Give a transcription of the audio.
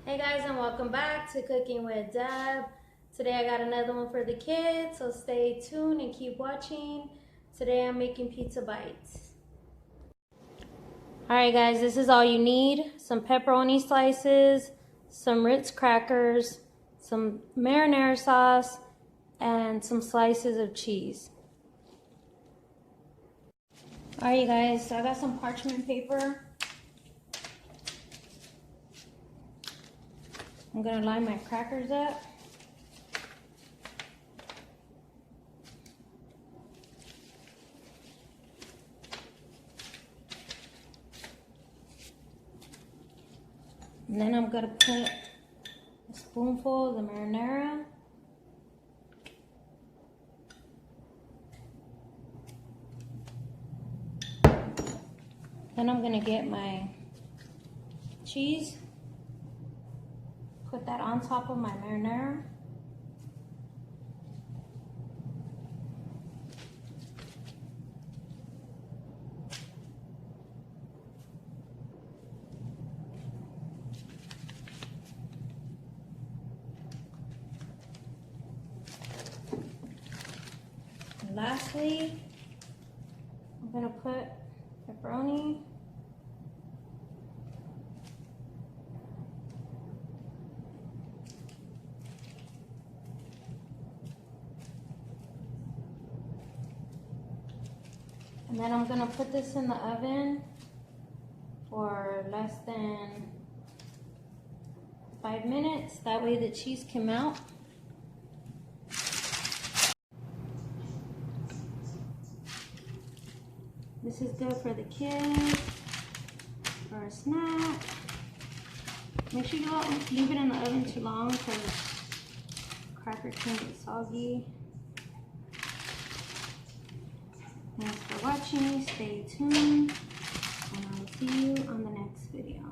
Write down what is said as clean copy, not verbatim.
Hey guys, and welcome back to Cooking with Deb. Today I got another one for the kids, so stay tuned and keep watching. Today I'm making pizza bites. Alright guys, this is all you need. Some pepperoni slices, some Ritz crackers, some marinara sauce, and some slices of cheese. Alright you guys, so I got some parchment paper. I'm gonna line my crackers up. And then I'm gonna put a spoonful of the marinara. Then I'm gonna get my cheese. Put that on top of my marinara. And lastly, I'm gonna put pepperoni. And then I'm gonna put this in the oven for less than 5 minutes. That way the cheese can melt. This is good for the kids, for a snack. Make sure you don't leave it in the oven too long because cracker can get soggy. Thanks for watching, stay tuned, and I will see you on the next video.